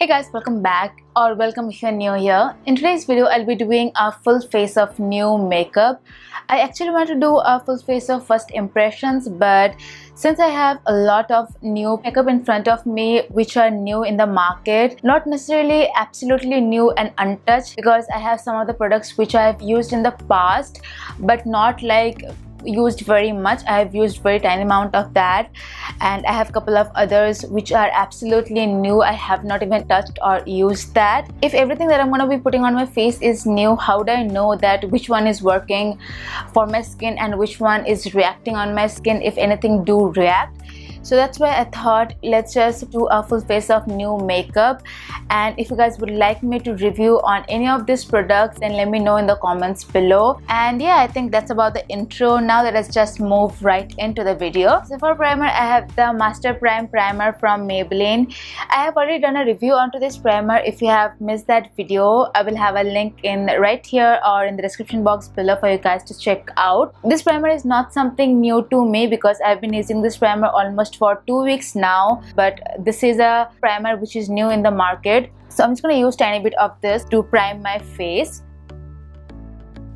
Hey guys, welcome back or welcome if you're new here. In today's video, I'll be doing a full face of new makeup. I actually want to do a full face of first impressions, but since I have a lot of new makeup in front of me which are new in the market, not necessarily absolutely new and untouched, because I have some of the products which I have used in the past but not like used very much. I have used very tiny amount of that, and I have a couple of others which are absolutely new. I have not even touched or used that. If everything that I'm going to be putting on my face is new, how do I know that which one is working for my skin and which one is reacting on my skin, if anything do react? So that's why I thought let's just do a full face of new makeup. And if you guys would like me to review on any of these products, then let me know in the comments below. And yeah, I think that's about the intro. Now let us just move right into the video. So for primer, I have the Master Prime Primer from Maybelline. I have already done a review onto this primer. If you have missed that video, I will have a link in right here or in the description box below for you guys to check out. This primer is not something new to me because I've been using this primer almost for 2 weeks now, but this is a primer which is new in the market. So I'm just going to use tiny bit of this to prime my face.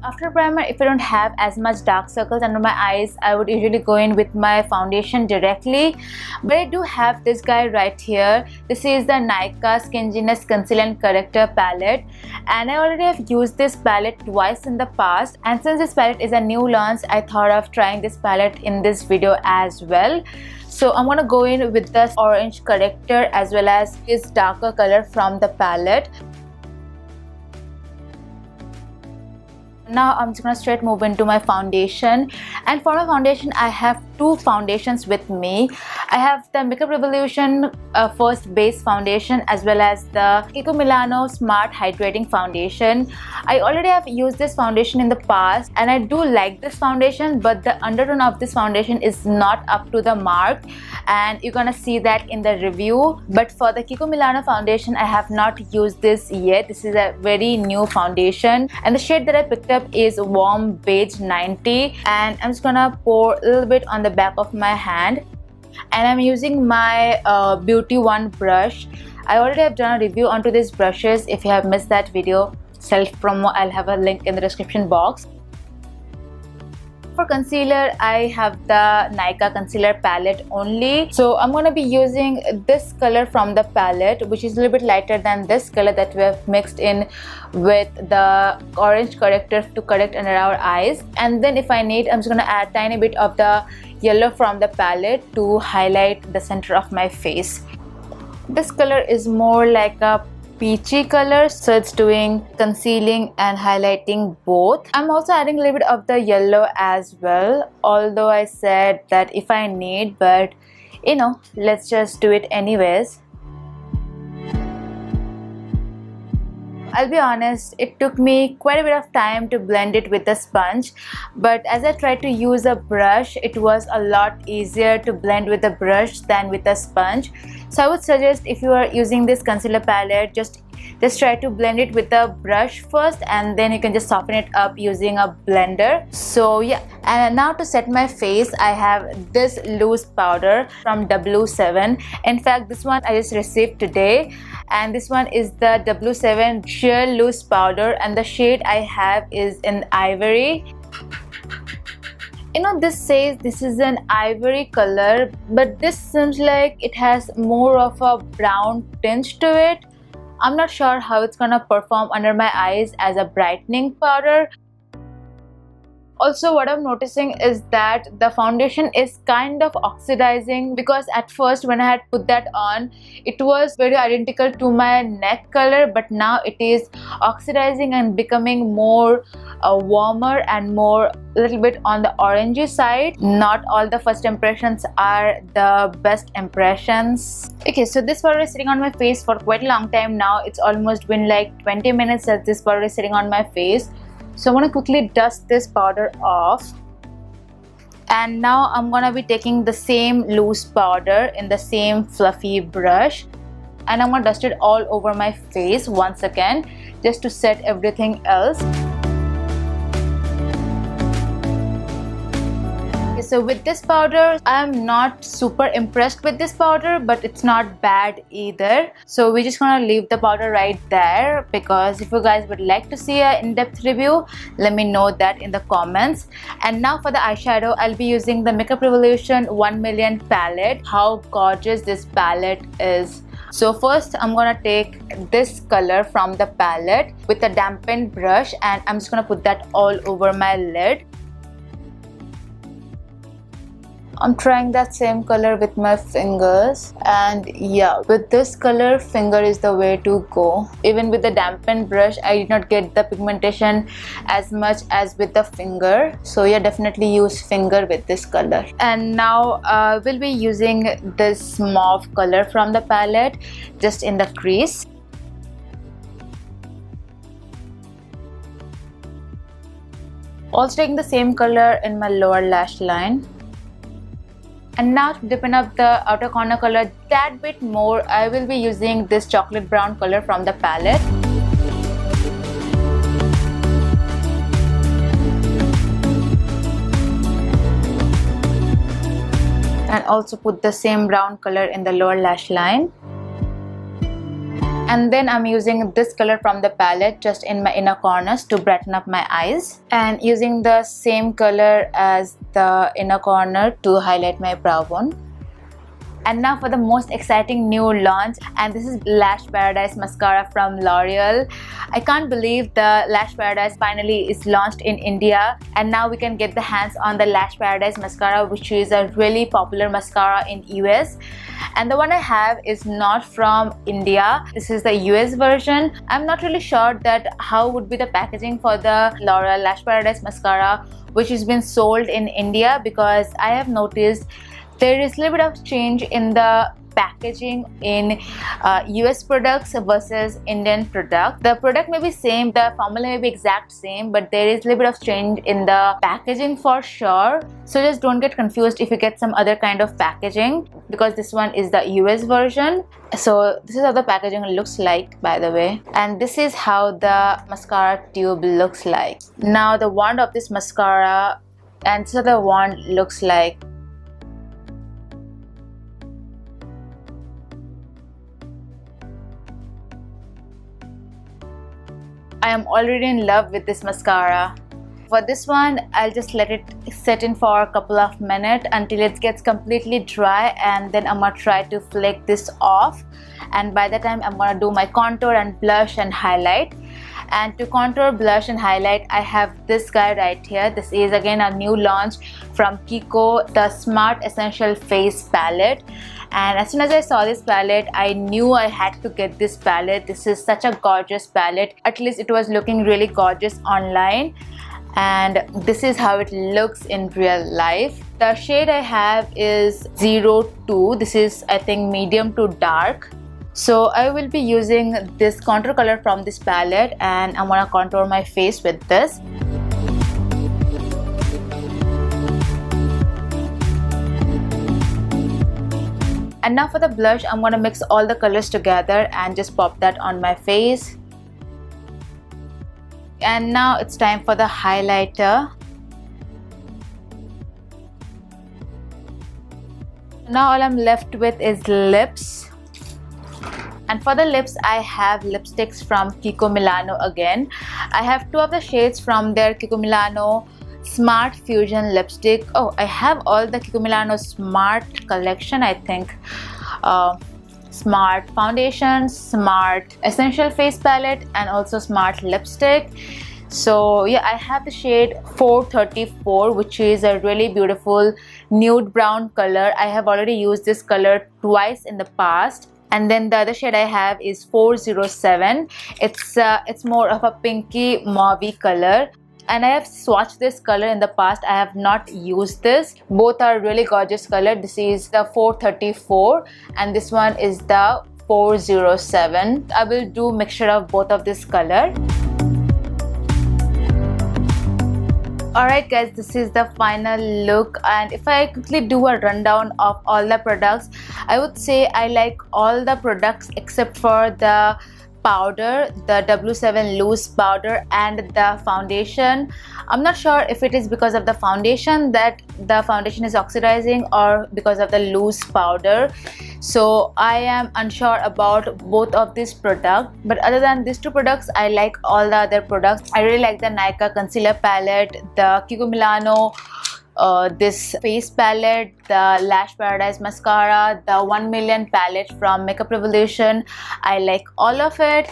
After primer, if I don't have as much dark circles under my eyes, I would usually go in with my foundation directly, but I do have this guy right here. This is the Nykaa Genus Conceal and Corrector palette, and I already have used this palette twice in the past, and since this palette is a new launch, I thought of trying this palette in this video as well. So I'm gonna go in with this orange corrector as well as this darker color from the palette. Now I'm just gonna straight move into my foundation, and for my foundation I have two foundations with me. I have the Makeup Revolution First Base Foundation as well as the Kiko Milano Smart Hydrating Foundation. I already have used this foundation in the past and I do like this foundation, but the undertone of this foundation is not up to the mark, and you're gonna see that in the review. But for the Kiko Milano foundation, I have not used this yet. This is a very new foundation, and the shade that I picked up is Warm Beige 90, and I'm just gonna pour a little bit on the back of my hand, and I'm using my Beauty One brush. I already have done a review onto these brushes. If you have missed that video, self promo, I'll have a link in the description box. For concealer, I have the Nykaa Concealer palette only. So I'm going to be using this color from the palette, which is a little bit lighter than this color that we have mixed in with the orange corrector to correct under our eyes. And then if I need, I'm just going to add tiny bit of the yellow from the palette to highlight the center of my face. This color is more like a peachy color, so it's doing concealing and highlighting both. I'm also adding a little bit of the yellow as well, although I said that if I need, but you know, let's just do it anyways. I'll be honest, it took me quite a bit of time to blend it with the sponge, but as I tried to use a brush, it was a lot easier to blend with the brush than with a sponge. So I would suggest, if you are using this concealer palette, just try to blend it with the brush first, and then you can just soften it up using a blender. So yeah, and now to set my face, I have this loose powder from W7. In fact, this one I just received today, and this one is the W7 sheer loose powder, and the shade I have is in Ivory. You know, this says this is an ivory color, but this seems like it has more of a brown tinge to it. I'm not sure how it's gonna perform under my eyes as a brightening powder. Also, what I'm noticing is that the foundation is kind of oxidizing, because at first when I had put that on, it was very identical to my neck color, but now it is oxidizing and becoming more warmer and more a little bit on the orangey side. Not all the first impressions are the best impressions. Okay, so this powder is sitting on my face for quite a long time now. It's almost been like 20 minutes that this powder is sitting on my face. So I'm going to quickly dust this powder off, and now I'm going to be taking the same loose powder in the same fluffy brush, and I'm going to dust it all over my face once again just to set everything else. So with this powder, I'm not super impressed with this powder, but it's not bad either. So we're just gonna leave the powder right there, because if you guys would like to see an in-depth review, let me know that in the comments. And now for the eyeshadow, I'll be using the Makeup Revolution 1 Million palette. How gorgeous this palette is. So first I'm gonna take this color from the palette with a dampened brush, and I'm just gonna put that all over my lid. I'm trying that same color with my fingers, and yeah, with this color, finger is the way to go. Even with the dampened brush, I did not get the pigmentation as much as with the finger. So yeah, definitely use finger with this color. And now we'll be using this mauve color from the palette just in the crease. Also taking the same color in my lower lash line. And now to deepen up the outer corner color that bit more, I will be using this chocolate brown color from the palette. And also put the same brown color in the lower lash line. And then I'm using this color from the palette just in my inner corners to brighten up my eyes, and using the same color as the inner corner to highlight my brow bone. And now for the most exciting new launch, and this is Lash Paradise mascara from L'Oreal. I can't believe the Lash Paradise finally is launched in India, and now we can get the hands on the Lash Paradise mascara, which is a really popular mascara in US. And the one I have is not from India. This is the US version. I'm not really sure that how would be the packaging for the L'Oreal Lash Paradise mascara, which has been sold in India, because I have noticed there is a little bit of change in the packaging in US products versus Indian product. The product may be same, the formula may be exact same, but there is a little bit of change in the packaging for sure. So just don't get confused if you get some other kind of packaging, because this one is the US version. So this is how the packaging looks like, by the way, and this is how the mascara tube looks like. Now the wand of this mascara, and so the wand looks like. I am already in love with this mascara. For this one, I'll just let it sit in for a couple of minutes until it gets completely dry, and then I'm gonna try to flake this off. And by the time, I'm gonna do my contour and blush and highlight. And to contour, blush and highlight, I have this guy right here. This is again a new launch from Kiko, the Smart Essential Face Palette. And as soon as I saw this palette, I knew I had to get this palette. This is such a gorgeous palette. At least it was looking really gorgeous online. And this is how it looks in real life. The shade I have is 02. This is, I think, medium to dark. So I will be using this contour color from this palette, and I'm gonna contour my face with this. And now for the blush, I'm gonna mix all the colors together and just pop that on my face. And now it's time for the highlighter. Now all I'm left with is lips. And for the lips, I have lipsticks from Kiko Milano again. I have two of the shades from their Kiko Milano Smart Fusion lipstick. Oh, I have all the Kiko Milano Smart collection, I think. Smart foundation, Smart Essential Face Palette, and also Smart lipstick. So yeah, I have the shade 434, which is a really beautiful nude brown color. I have already used this color twice in the past. And then the other shade I have is 407. It's more of a pinky mauvey color. And I have swatched this color in the past. I have not used this. Both are really gorgeous color. This is the 434 and this one is the 407. I will do mixture of both of this color. Alright guys, this is the final look, and if I quickly do a rundown of all the products, I would say I like all the products except for the powder, the W7 loose powder, and the foundation. I'm not sure if it is because of the foundation that the foundation is oxidizing or because of the loose powder. So I am unsure about both of these products, but other than these two products, I like all the other products. I really like the Nykaa Concealer palette, the Kiko Milano this face palette, the Lash Paradise mascara, the 1 million palette from Makeup Revolution. I like all of it,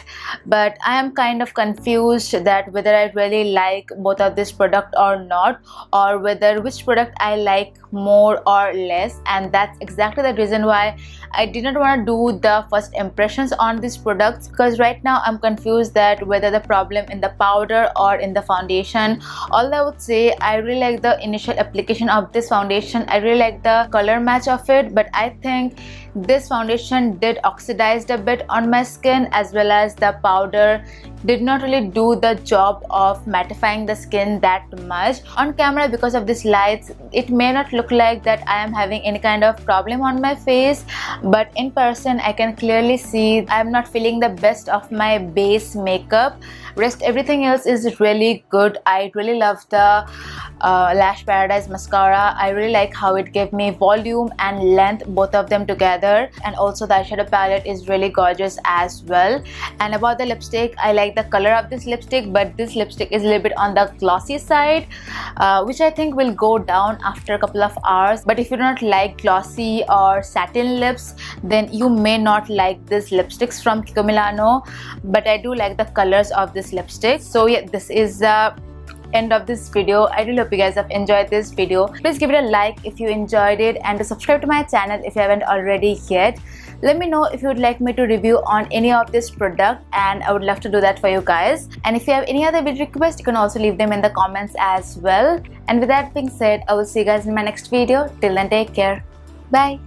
but I am kind of confused that whether I really like both of this product or not, or whether which product I like more or less. And that's exactly the reason why I did not want to do the first impressions on these products, because right now I'm confused that whether the problem in the powder or in the foundation. All I would say, I really like the initial application of this foundation. I really like the color match of it, but I think this foundation did oxidized a bit on my skin, as well as the powder did not really do the job of mattifying the skin that much. On camera, because of these lights, it may not look like that I am having any kind of problem on my face, but in person I can clearly see I am not feeling the best of my base makeup. Rest everything else is really good. I really love the Lash Paradise mascara. I really like how it gave me volume and length, both of them together, and also the eyeshadow palette is really gorgeous as well. And about the lipstick, I like the color of this lipstick, but this lipstick is a little bit on the glossy side, which I think will go down after a couple of hours. But if you do not like glossy or satin lips, then you may not like these lipsticks from Kiko Milano, but I do like the colors of this lipstick. So yeah, this is the end of this video. I really hope you guys have enjoyed this video. Please give it a like if you enjoyed it, and to subscribe to my channel if you haven't already yet. Let me know if you would like me to review on any of this product, and I would love to do that for you guys. And if you have any other video requests, you can also leave them in the comments as well. And with that being said, I will see you guys in my next video. Till then, take care. Bye.